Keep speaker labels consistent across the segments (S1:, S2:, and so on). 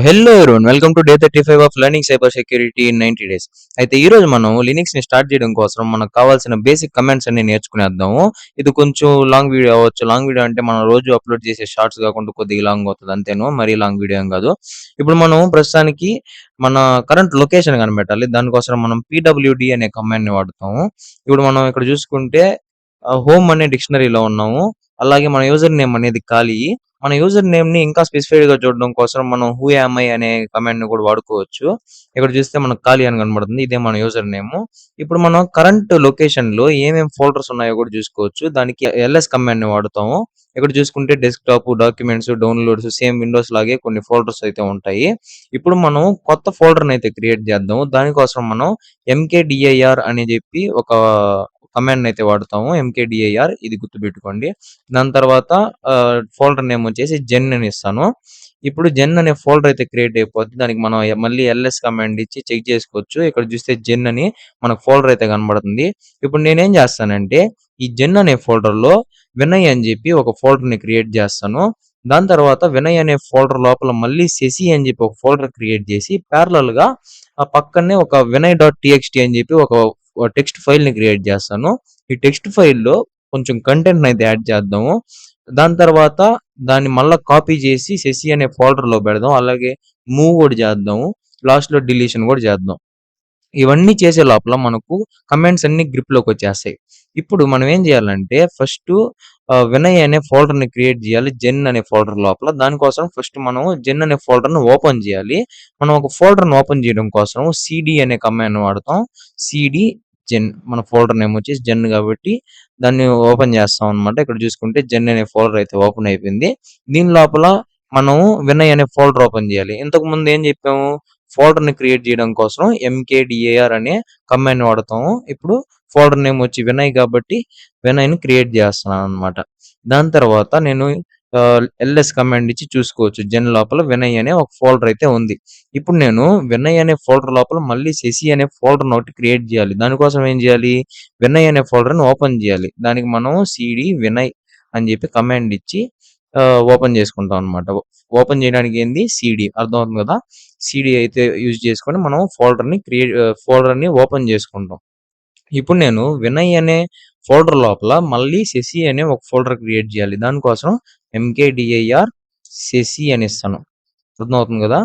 S1: Hello everyone, welcome to day 35 of learning cyber security in 90 days. అయితే ఈ రోజు మనం లినక్స్ ని స్టార్ట్ చేయడం కోసం మనకు కావాల్సిన బేసిక్ కమాండ్స్ అన్ని నేర్చుకునేద్దాము. ఇది కొంచెం లాంగ్ వీడియో అవ్వచ్చు. లాంగ్ వీడియో అంటే మనం రోజు అప్లోడ్ చేసే షార్ట్స్ కాకుండా కొద్దిగా లాంగ్ అవుతుంది అంతేను, మరీ లాంగ్ వీడియో ఏం కాదు. ఇప్పుడు మనం ప్రస్తుతానికి మన కరెంట్ లొకేషన్ కనిపెట్టాలి. దానికోసం మనం పీడబ్ల్యూడి అనే కమాండ్ ని వాడతాము. ఇప్పుడు మనం ఇక్కడ చూసుకుంటే హోమ్ అనే డిక్షనరీలో ఉన్నాము. అలాగే మన యూజర్ నేమ్ అనేది ఖాళీ. మన యూజర్ నేమ్ ని ఇంకా స్పెసిఫైడ్ గా చూడడం కోసం మనం హూ యామ్ ఐ అనే కమాండ్ ని కూడా వాడుకోవచ్చు. ఇక్కడ చూస్తే మనకు ఖాళీ అని కనబడుతుంది. ఇదే మన యూజర్ నేమ్. ఇప్పుడు మనం కరెంట్ లొకేషన్ లో ఏమేమి ఫోల్డర్స్ ఉన్నాయో కూడా చూసుకోవచ్చు. దానికి ఎల్ఎస్ కమాండ్ ని వాడుతాము. ఇక్కడ చూసుకుంటే desktop, documents, downloads same Windows లాగే కొన్ని ఫోల్డర్స్ అయితే ఉంటాయి. ఇప్పుడు మనం కొత్త ఫోల్డర్ అయితే క్రియేట్ చేద్దాం. దానికోసం మనం ఎంకేడిఐఆర్ అని చెప్పి ఒక కమాండ్ అయితే వాడతాము. ఎంకేడిఐఆర్ ఇది గుర్తుపెట్టుకోండి. దాని తర్వాత ఫోల్డర్ నేమ్ వచ్చేసి జెన్ అని ఇస్తాను. ఇప్పుడు జెన్ అనే ఫోల్డర్ అయితే క్రియేట్ అయిపోద్ది. దానికి మనం మళ్ళీ ఎల్ఎస్ కమాండ్ ఇచ్చి చెక్ చేసుకోవచ్చు. ఇక్కడ చూస్తే జెన్ అని మనకు ఫోల్డర్ అయితే కనబడుతుంది. ఇప్పుడు నేనేం చేస్తానంటే ఈ జెన్ అనే ఫోల్డర్ లో వినయ్ అని చెప్పి ఒక ఫోల్డర్ ని క్రియేట్ చేస్తాను. దాని తర్వాత వినయ్ అనే ఫోల్డర్ లోపల మళ్ళీ శశి అని చెప్పి ఒక ఫోల్డర్ క్రియేట్ చేసి ప్యారలల్ గా ఆ పక్కనే ఒక వినయ్ డాట్ టీఎక్స్టీ అని చెప్పి ఒక టెక్స్ట్ ఫైల్ ని క్రియేట్ చేస్తాను. ఈ టెక్స్ట్ ఫైల్లో కొంచెం కంటెంట్ అయితే యాడ్ చేద్దాము. దాని తర్వాత దాన్ని మళ్ళా కాపీ చేసి శశి అనే ఫోల్డర్ లో పెడదాం. అలాగే మూవ్ కూడా చేద్దాము. లాస్ట్ లో డిలీషన్ కూడా చేద్దాం. ఇవన్నీ చేసే లోపల మనకు కమెంట్స్ అన్ని గ్రిప్ లోకి వచ్చేస్తాయి. ఇప్పుడు మనం ఏం చేయాలంటే ఫస్ట్ వినయ్ అనే ఫోల్డర్ ని క్రియేట్ చేయాలి జెన్ అనే ఫోల్డర్ లోపల. దానికోసం ఫస్ట్ మనం జెన్ అనే ఫోల్డర్ ను ఓపెన్ చేయాలి. మనం ఒక ఫోల్డర్ ను ఓపెన్ చేయడం కోసం సిడి అనే కమాండ్ వాడతాం. సిడి జెన్, మన ఫోల్డర్ నేమ్ వచ్చేసి జెన్ కాబట్టి దాన్ని ఓపెన్ చేస్తాం అనమాట. ఇక్కడ చూసుకుంటే జెన్ అనే ఫోల్డర్ అయితే ఓపెన్ అయిపోయింది. దీని లోపల మనం వినయ్ అనే ఫోల్డర్ ఓపెన్ చేయాలి. ఇంతకు ముందు ఏం చెప్పాము, ఫోల్డర్ ని క్రియేట్ చేయడం కోసం ఎంకేడిఏఆర్ అనే కమాండ్ వాడతాము. ఇప్పుడు ఫోల్డర్ నేమ్ వచ్చి వినయ్ కాబట్టి వినయ్ ని క్రియేట్ చేస్తున్నాను అనమాట. దాని తర్వాత నేను ఎల్ఎస్ కమాండ్ ఇచ్చి చూసుకోవచ్చు. జెన్ లోపల వినయ్ అనే ఒక ఫోల్డర్ అయితే ఉంది. ఇప్పుడు నేను వినయ్ అనే ఫోల్డర్ లోపల మళ్ళీ శశి అనే ఫోల్డర్ ఒకటి క్రియేట్ చేయాలి. దానికోసం ఏం చేయాలి, వినయ్ అనే ఫోల్డర్ ని ఓపెన్ చేయాలి. దానికి మనం సిడి వినయ్ అని చెప్పి కమాండ్ ఇచ్చి ఓపెన్ చేసుకుంటాం అనమాట. ఓపెన్ చేయడానికి ఏంది సిడి అర్థమవుతుంది కదా. సిడి అయితే యూజ్ చేసుకొని మనం ఫోల్డర్ ని ఓపెన్ చేసుకుంటాం. ఇప్పుడు నేను వినయ్ అనే ఫోల్డర్ లోపల మళ్ళీ శశి అనే ఒక ఫోల్డర్ క్రియేట్ చేయాలి. దానికోసం ఎంకేడిఐఆర్ శశి అని ఇస్తాను. అర్థమవుతుంది కదా.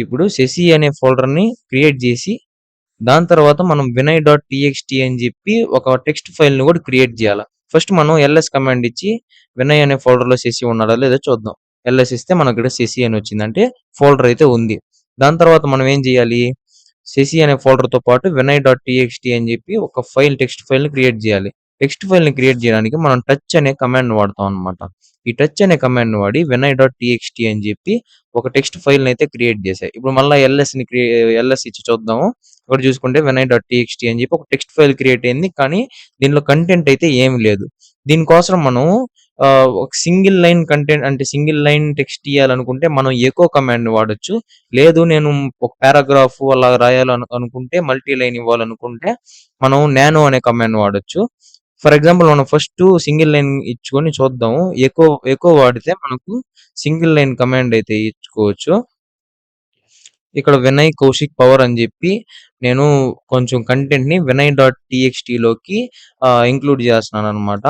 S1: ఇప్పుడు శశి అనే ఫోల్డర్ ని క్రియేట్ చేసి దాని తర్వాత మనం వినయ్ డాట్ టీఎక్స్టీ అని చెప్పి ఒక టెక్స్ట్ ఫైల్ ని కూడా క్రియేట్ చేయాలి. ఫస్ట్ మనం ఎల్ఎస్ కమాండ్ ఇచ్చి వినయ్ అనే ఫోల్డర్ లో శశి ఉన్నాడా లేదో చూద్దాం. ఎల్ఎస్ ఇస్తే మనకి ఇక్కడ శశి అని వచ్చిందంటే ఫోల్డర్ అయితే ఉంది. దాని తర్వాత మనం ఏం చేయాలి, శశి అనే ఫోల్డర్ తో పాటు వినయ్ డాట్ టీఎక్స్టీ అని చెప్పి ఒక టెక్స్ట్ ఫైల్ ని క్రియేట్ చేయాలి. టెక్స్ట్ ఫైల్ ని క్రియేట్ చేయడానికి మనం టచ్ అనే కమాండ్ వాడతాం అనమాట. ఈ టచ్ అనే కమాండ్ వాడి వినయ్ డాట్ టీఎక్స్టీ అని చెప్పి ఒక టెక్స్ట్ ఫైల్ ని అయితే క్రియేట్ చేశాయి. ఇప్పుడు మళ్ళీ ఎల్ఎస్ ఇచ్చి చూద్దాము. ఇక్కడ చూసుకుంటే వినయ్ డాట్ టీఎక్స్టీ అని చెప్పి ఒక టెక్స్ట్ ఫైల్ క్రియేట్ అయింది. కానీ దీనిలో కంటెంట్ అయితే ఏమి లేదు. దీనికోసం మనం ఒక సింగిల్ లైన్ కంటెంట్ అంటే సింగిల్ లైన్ టెక్స్ట్ ఇవ్వాలనుకుంటే మనం ఎకో కమాండ్ వాడొచ్చు. లేదు నేను ఒక పారాగ్రాఫ్ అలా అనుకుంటే మల్టీ లైన్ ఇవ్వాలనుకుంటే మనం నానో అనే కమాండ్ వాడొచ్చు. ఫర్ ఎగ్జాంపుల్ మనం ఫస్ట్ సింగిల్ లైన్ ఇచ్చుకొని చూద్దాము. ఎకో వాడితే మనకు సింగిల్ లైన్ కమాండ్ అయితే ఇచ్చుకోవచ్చు. ఇక్కడ వినయ్ కౌశిక్ పవర్ అని చెప్పి నేను కొంచెం కంటెంట్ ని వినయ్ డాట్ టీఎక్స్టీ లోకి ఇంక్లూడ్ చేస్తున్నాను అనమాట.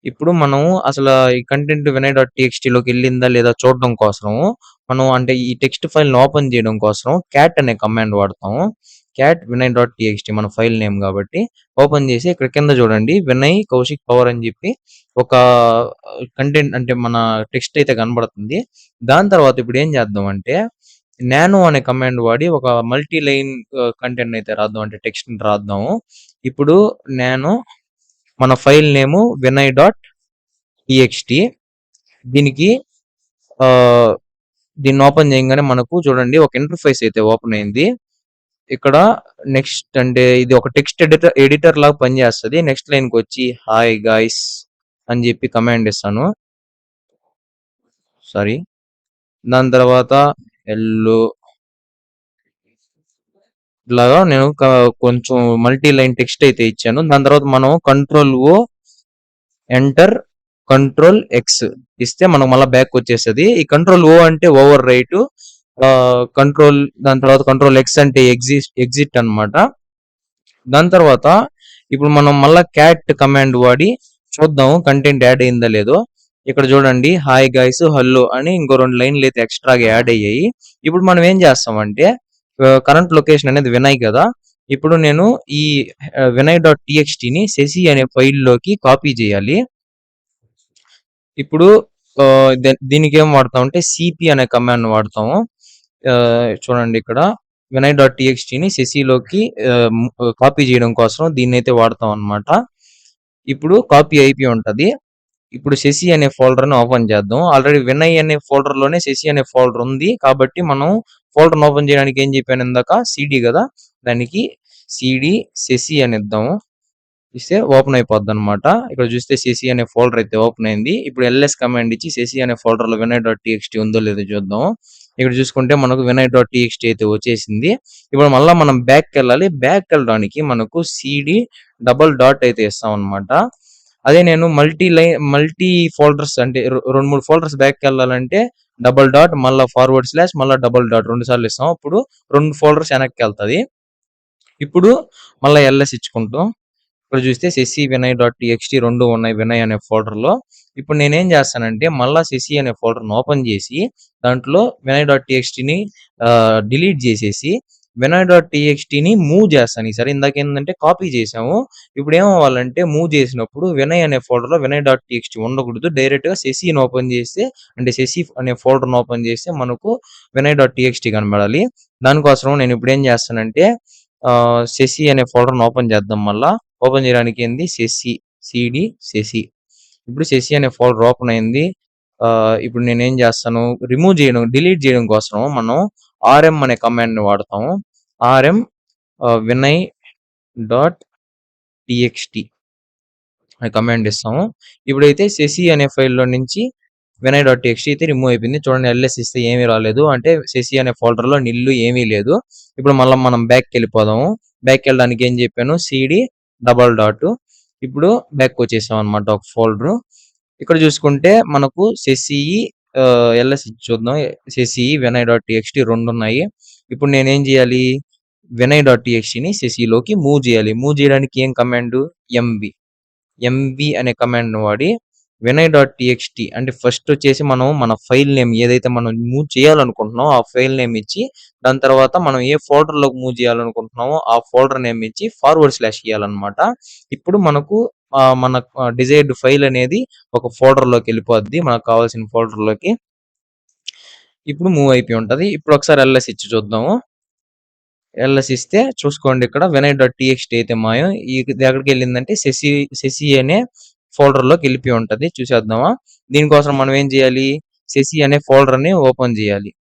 S1: ఇప్పుడు మనం అసలు ఈ కంటెంట్ వినయ్ డాట్ టీఎక్స్టీ లోకి వెళ్ళిందా లేదా చూడడం కోసం మనం అంటే ఈ టెక్స్ట్ ఫైల్ ని ఓపెన్ చేయడం కోసం క్యాట్ అనే కమాండ్ వాడతాము. క్యాట్ వినయ్ డాట్ టీఎక్స్టీ మన ఫైల్ నేమ్ కాబట్టి ఓపెన్ చేసి ఇక్కడ కింద చూడండి వినయ్ కౌశిక్ పవర్ అని చెప్పి ఒక కంటెంట్ అంటే మన టెక్స్ట్ అయితే కనబడుతుంది. దాని తర్వాత ఇప్పుడు ఏం చేద్దాం అంటే నానో అనే కమాండ్ వాడి ఒక మల్టీ లైన్ కంటెంట్ అయితే రాద్దాం, అంటే టెక్స్ట్ ని రాద్దాము. ఇప్పుడు నానో మన file name Vinay dot TXT. దీనికి దీన్ని ఓపెన్ చేయగానే మనకు చూడండి ఒక ఇంటర్ఫేస్ అయితే ఓపెన్ అయింది. ఇక్కడ నెక్స్ట్ అంటే ఇది ఒక టెక్స్ట్ ఎడిటర్ లాగా పనిచేస్తుంది. నెక్స్ట్ లైన్ కి వచ్చి హాయ్ గైస్ అని చెప్పి కమాండ్ ఇస్తాను. సారీ. దాని తర్వాత ఎల్లో ఇలాగా నేను కొంచెం మల్టీ లైన్ టెక్స్ట్ అయితే ఇచ్చాను. దాని తర్వాత మనం కంట్రోల్ ఓ ఎంటర్ కంట్రోల్ ఎక్స్ ఇస్తే మనకు మళ్ళీ బ్యాక్ వచ్చేస్తుంది. ఈ కంట్రోల్ ఓ అంటే ఓవర్ రైట్, కంట్రోల్, దాని తర్వాత కంట్రోల్ ఎక్స్ అంటే ఎగ్జిట్ అన్నమాట. దాని తర్వాత ఇప్పుడు మనం మళ్ళా క్యాట్ కమాండ్ వాడి చూద్దాం కంటెంట్ యాడ్ అయిందా లేదో. ఇక్కడ చూడండి, హాయ్ గైస్ హలో అని ఇంకో 2 లైన్లు అయితే ఎక్స్ట్రాగా యాడ్ అయ్యాయి. ఇప్పుడు మనం ఏం చేస్తామంటే కరెంట్ లొకేషన్ అనేది వినయ్ కదా. ఇప్పుడు నేను ఈ వినయ్.txt ని శశి అనే ఫైల్‌లోకి కాపీ చేయాలి. ఇప్పుడు దీనికి ఏం వాడతామంటే సిపి అనే కమాండ్ వాడతాము. చూడండి ఇక్కడ వినయ్.txt ని శశిలోకి కాపీ చేయడం కోసం దీన్నైతే వాడతాం అన్నమాట. ఇప్పుడు కాపీ అయిపోయి ఉంటది. ఇప్పుడు శశి అనే ఫోల్డర్‌ని ఓపెన్ చేద్దాం. ఆల్రెడీ వినయ్ అనే ఫోల్డర్‌లోనే శశి అనే ఫోల్డర్ ఉంది. కాబట్టి మనం ఫోల్డర్‌ని ఓపెన్ చేయడానికి ఏం చెప్పాను ఇందాక, సీడీ కదా. దానికి సీడీ శశి అని ఇద్దాము. ఇస్తే ఓపెన్ అయిపోద్దన్నమాట. ఇక్కడ చూస్తే శశి అనే ఫోల్డర్ అయితే ఓపెన్ అయింది. ఇప్పుడు ఎల్ఎస్ కమాండ్ ఇచ్చి శశి అనే ఫోల్డర్‌లో వినయ్.txt ఉందో లేదో చూద్దాం. ఇక్కడ చూసుకుంటే మనకు వినయ్.txt అయితే వచ్చేసింది. ఇప్పుడు మళ్ళా మనం బ్యాక్‌కెళ్ళాలి. బ్యాక్‌కెళ్ళడానికి మనకు సీడీ డబుల్ డాట్ అయితే ఇస్తామన్నమాట. అదే నేను మల్టీ ఫోల్డర్స్ అంటే 2, 3 ఫోల్డర్స్ బ్యాక్‌కెళ్ళాలంటే డబుల్ డాట్ మళ్ళా ఫార్వర్డ్ స్లాష్ మళ్ళా డబుల్ డాట్ 2 సార్లు ఇస్తాం. అప్పుడు 2 ఫోల్డర్స్ వెనక్కెళ్తది. ఇప్పుడు మళ్ళా ఎల్ఎస్ ఇచ్చుకుంటాం. ఇక్కడ చూస్తే శశి వినయ్.txt 2 ఉన్నాయి వినయ్ అనే ఫోల్డర్‌లో. ఇప్పుడు నేనేం చేస్తానంటే మళ్ళా శశి అనే ఫోల్డర్‌ని ఓపెన్ చేసి దాంట్లో వినయ్.txt ని డిలీట్ చేసేసి వినయ్.txt ని మూవ్ చేస్తాను ఈసారి. ఇందాకేందంటే కాపీ చేసాము. ఇప్పుడు ఏమవ్వాలంటే మూవ్ చేసినప్పుడు వినయ్ అనే ఫోల్డర్‌లో వినయ్.txt ఉండకూడదు. డైరెక్ట్‌గా శశిని ఓపెన్ చేస్తే అంటే శశి అనే ఫోల్డర్‌ని ఓపెన్ చేస్తే మనకు వినయ్.txt కనబడాలి. దానికోసం నేను ఇప్పుడు ఏం చేస్తానంటే శశి అనే ఫోల్డర్‌ని ఓపెన్ చేద్దాం మళ్ళా. ఓపెన్ చేయడానికి ఏంది శశి సిడి శశి. ఇప్పుడు శశి అనే ఫోల్డర్ ఓపెన్ అయింది. ఇప్పుడు నేనేం చేస్తాను, డిలీట్ చేయడం కోసం మనం ఆర్ఎం అనే కమాండ్ ని వాడతాము. ఆర్ఎం వినయ్ డాట్ టిఎక్స్టి అనే కమాండ్ ఇస్తాము. ఇప్పుడైతే శశి అనే ఫైల్లో నుంచి వినయ్.txt అయితే రిమూవ్ అయిపోయింది. చూడండి, ఎల్ఎస్ ఇస్తే ఏమీ రాలేదు. అంటే శశి అనే ఫోల్డర్‌లో నిల్లు ఏమీ లేదు. ఇప్పుడు మళ్ళా మనం బ్యాక్‌కెళ్ళిపోదాము. బ్యాక్‌కెళ్ళడానికి ఏం చెప్పాను, సిడి డబుల్ డాట్. ఇప్పుడు బ్యాక్ వచ్చేసాం అన్నమాట ఒక ఫోల్డరు. ఇక్కడ చూసుకుంటే మనకు శశి ఎల్ఎస్ ఇచ్చి చూద్దాం. శశి వినయ్.txt 2 ఉన్నాయి. ఇప్పుడు నేనేం చేయాలి, వినయ్.txt ని శశిలోకి మూవ్ చేయాలి. మూవ్ చేయడానికి ఏం కమాండ్, ఎంవి అనే కమాండ్ వాడి వినయ్.txt అంటే ఫస్ట్ వచ్చేసి మనం మన ఫైల్ నేమ్ ఏదైతే మనం మూవ్ చేయాలనుకుంటున్నామో ఆ ఫైల్ నేమ్ ఇచ్చి, దాని తర్వాత మనం ఏ ఫోల్డర్ లోకి మూవ్ చేయాలనుకుంటున్నామో ఆ ఫోల్డర్ నేమ్ ఇచ్చి ఫార్వర్డ్ స్లాష్ ఇవ్వాలన్నమాట. ఇప్పుడు మనకు మన డిజైర్డ్ ఫైల్ అనేది ఒక ఫోల్డర్ లోకి వెళ్ళిపోద్ది, మనకు కావాల్సిన ఫోల్డర్ లోకి. ఇప్పుడు మూవ్ అయిపోయి ఉంటది. ఇప్పుడు ఒకసారి ఎల్ఎస్ ఇచ్చి చూద్దాము. ఎల్ఎస్ ఇస్తే చూసుకోండి, ఇక్కడ వినయ్.txt అయితే మాయం. ఇది ఎక్కడికి వెళ్ళిందంటే శశి అనే ఫోల్డర్ లోకి వెళ్ళిపోయి ఉంటది. చూసేద్దామా. దీనికోసం మనం ఏం చేయాలి, శశి అనే ఫోల్డర్ ని ఓపెన్ చేయాలి.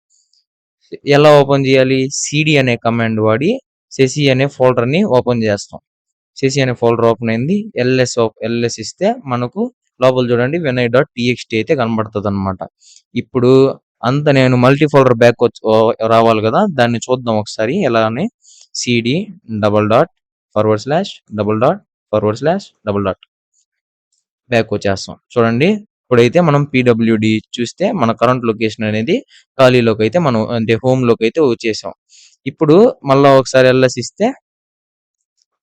S1: ఎలా ఓపెన్ చేయాలి, సిడి అనే కమాండ్ వాడి శశి అనే ఫోల్డర్ ని ఓపెన్ చేస్తాం. శశి అనే ఫోల్డర్ ఓపెన్ అయింది. ఎల్ఎస్ ఇస్తే మనకు లోపల చూడండి వినయ్.txt అయితే కనబడుతుంది అనమాట. ఇప్పుడు అంత నేను మల్టీ ఫోల్డర్ బ్యాక్ రావాలి కదా, దాన్ని చూద్దాం ఒకసారి ఎలా అని. Cd double dot forward slash double dot forward slash double dot back వచ్చేస్తాం. చూడండి, ఇప్పుడైతే మనం పీడబ్ల్యూడి చూస్తే మన కరెంట్ లొకేషన్ అనేది ఖాళీలోకి అయితే మనం అంటే హోమ్ లోకి అయితే వచ్చేసాం. ఇప్పుడు మళ్ళా ఒకసారి ఎల్ఎస్ ఇస్తే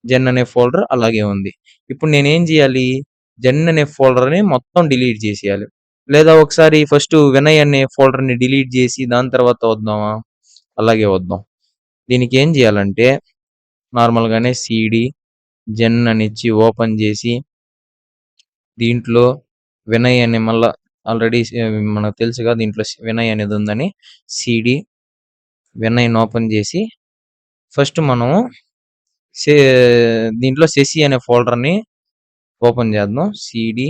S1: జెన్ అనే ఫోల్డర్ అలాగే ఉంది. ఇప్పుడు నేనేం చేయాలి, జెన్ అనే ఫోల్డర్ ని మొత్తం డిలీట్ చేసేయాలి. లేదా ఒకసారి ఫస్ట్ వినయ్ అనే ఫోల్డర్ ని డిలీట్ చేసి దాని తర్వాత వద్దామా, అలాగే వద్దాం. దీనికి ఏం చేయాలంటే నార్మల్ గానే సిడి జెన్ అని ఇచ్చి ఓపెన్ చేసి దీంట్లో వినయ్ అనే మళ్ళా ఆల్రెడీ మనకు తెలుసుగా దీంట్లో వినయ్ అనేది ఉందని, సిడి వినయ్ ఓపెన్ చేసి ఫస్ట్ మనము దీంట్లో శశి అనే ఫోల్డర్ ని ఓపెన్ చేద్దాం. సిడి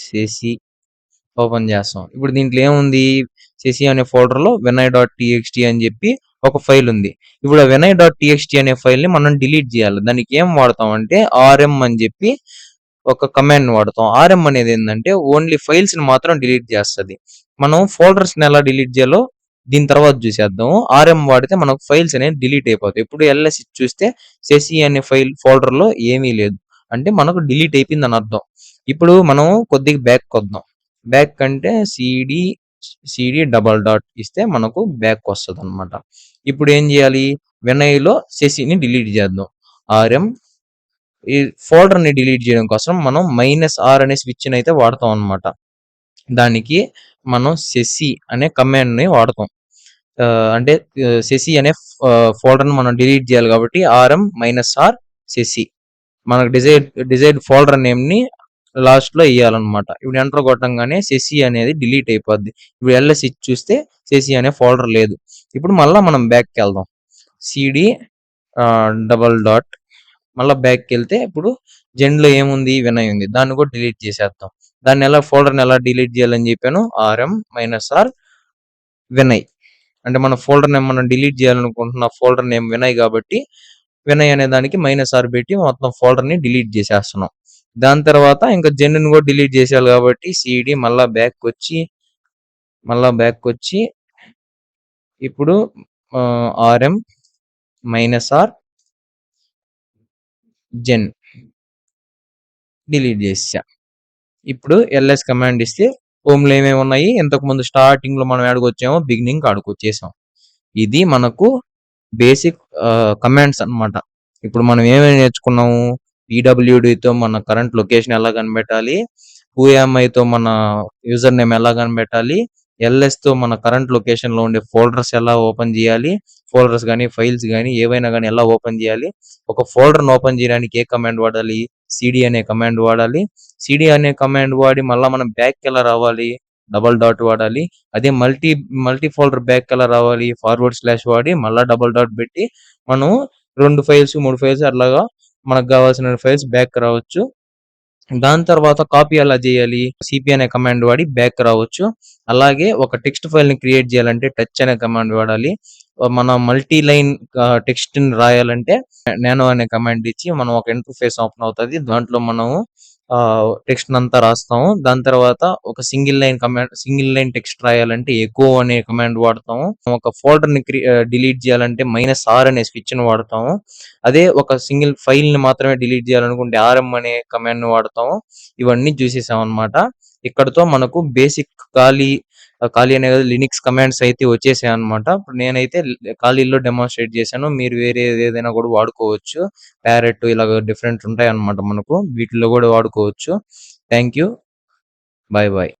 S1: శశి ఓపెన్ చేస్తాం. ఇప్పుడు దీంట్లో ఏముంది, శశి అనే ఫోల్డర్ లో వినయ్.txt అని చెప్పి ఒక ఫైల్ ఉంది. ఇప్పుడు ఆ వినయ్.txt అనే ఫైల్ ని మనం డిలీట్ చేయాలి. దానికి ఏం వాడతాం అంటే ఆర్ఎం అని చెప్పి ఒక కమాండ్ వాడతాం. ఆర్ఎం అనేది ఏంటంటే ఓన్లీ ఫైల్స్ ని మాత్రం డిలీట్ చేస్తుంది. మనం ఫోల్డర్స్ ని ఎలా డిలీట్ చేయాలో దీని తర్వాత చూసేద్దాం. ఆర్ఎం వాడితే మనకు ఫైల్స్ అనేవి డిలీట్ అయిపోతాయి. ఇప్పుడు ఎల్ఎస్ చూస్తే శశి అనే ఫోల్డర్ లో ఏమీ లేదు, అంటే మనకు డిలీట్ అయిపోయింది అని అర్థం. ఇప్పుడు మనం కొద్దిగా బ్యాక్ వద్దాం. బ్యాక్ అంటే సిడి సిడి డబల్ డాట్ ఇస్తే మనకు బ్యాక్ వస్తుంది అనమాట. ఇప్పుడు ఏం చేయాలి, వినయ్లో శశిని డిలీట్ చేద్దాం. ఆర్ఎం ఈ ఫోల్డర్ ని డిలీట్ చేయడం కోసం మనం -r అనే స్విచ్ అయితే వాడతాం అనమాట. దానికి మనం శశి అనే కమాండ్ ని వాడతాం. అంటే శశి అనే ఫోల్డర్ ని మనం డిలీట్ చేయాలి కాబట్టి -r శశి మనకు డిజైర్డ్ ఫోల్డర్ నేమ్ ని లాస్ట్ లో ఇవ్వాలన్నమాట. ఇప్పుడు ఎంటర్ కొట్టంగానే శశి అనేది డిలీట్ అయిపోద్ది. ఇప్పుడు ls ఇచ్చి చూస్తే శశి అనే ఫోల్డర్ లేదు. ఇప్పుడు మళ్ళా మనం బ్యాక్కి వెళ్దాం. సిడి డబల్ డాట్ మళ్ళీ బ్యాక్కి వెళ్తే ఇప్పుడు జెండ్లో ఏముంది, వినయ్ ఉంది. దాన్ని కూడా డిలీట్ చేసేద్దాం. దాన్ని ఫోల్డర్ని ఎలా డిలీట్ చేయాలని చెప్పాను, -r వినయ్. అంటే మన ఫోల్డర్ నేమ్ మనం డిలీట్ చేయాలనుకుంటున్న ఫోల్డర్ నేమ్ వినయ్ కాబట్టి వినయ్ అనే దానికి -r పెట్టి మొత్తం ఫోల్డర్ ని డిలీట్ చేసేస్తున్నాం. దాని తర్వాత ఇంకా జెండ్ని కూడా డిలీట్ చేసేయాలి కాబట్టి సిడి మళ్ళా బ్యాక్ వచ్చి ఇప్పుడు rm -r జెన్ డిలీట్ చేసా. ఇప్పుడు ls కమాండ్ ఇస్తే హోమ్ లో ఏమేమి ఉన్నాయి, ఇంతకు ముందు స్టార్టింగ్ లో మనం ఆడుకొచ్చామో బిగినింగ్ ఆడుకొచ్చేసాం. ఇది మనకు బేసిక్ కమాండ్స్ అన్నమాట. ఇప్పుడు మనం ఏమేమి నేర్చుకున్నాము, పీడబ్ల్యూడితో మన కరెంట్ లొకేషన్ ఎలా కనిపెట్టాలి, తో మన యూజర్ నేమ్ ఎలా కనిపెట్టాలి, ls తో మన కరెంట్ లొకేషన్ లో ఉండే ఫోల్డర్స్ ఎలా ఓపెన్ చేయాలి, ఫోల్డర్స్ కానీ ఫైల్స్ కానీ ఏవైనా కానీ ఎలా ఓపెన్ చేయాలి, ఒక ఫోల్డర్ ఓపెన్ చేయడానికి ఏ కమాండ్ వాడాలి, సిడి అనే కమాండ్ వాడాలి. సిడి అనే కమాండ్ వాడి మళ్ళీ మనం బ్యాక్ ఎలా రావాలి, డబల్ డాట్ వాడాలి. అదే మల్టీ ఫోల్డర్ బ్యాక్ ఎలా రావాలి, // వాడి మళ్ళా డబల్ డాట్ పెట్టి మనం 2 ఫైల్స్ 3 ఫైల్స్ అట్లాగా మనకు కావాల్సిన ఫైల్స్ బ్యాక్ రావచ్చు. దాని తర్వాత కాపీ ఎలా చేయాలి, సిపి అనే కమాండ్ వాడి బ్యాక్ రావచ్చు. అలాగే ఒక టెక్స్ట్ ఫైల్ ని క్రియేట్ చేయాలంటే టచ్ అనే కమాండ్ వాడాలి. మన మల్టీ లైన్ టెక్స్ట్ ని రాయాలంటే నానో అనే కమాండ్ ఇచ్చి మనం ఒక ఇంటర్ఫేస్ ఓపెన్ అవుతుంది. దాంట్లో మనం టెక్స్ట్ అంతా రాస్తాము. దాని తర్వాత ఒక సింగిల్ లైన్ టెక్స్ట్ రాయాలంటే ఎకో అనే కమాండ్ వాడతాము. ఒక ఫోల్డర్ ని డిలీట్ చేయాలంటే -r అనే స్విచ్ ని వాడతాము. అదే ఒక సింగిల్ ఫైల్ ని మాత్రమే డిలీట్ చేయాలనుకుంటే rm అనే కమాండ్ ని వాడతాము. ఇవన్నీ చూసేసాం అనమాట. ఇక్కడతో మనకు బేసిక్ ఖాళీ అనే లినిక్స్ కమాండ్స్ అయితే వచ్చేసాయి అనమాట. నేనైతే ఖాళీలో డెమాన్స్ట్రేట్ చేశాను. మీరు వేరే ఏదైనా కూడా వాడుకోవచ్చు. ప్యారెట్ ఇలాగ డిఫరెంట్ ఉంటాయి అనమాట. మనకు వీటిలో కూడా వాడుకోవచ్చు. Thank you. Bye bye.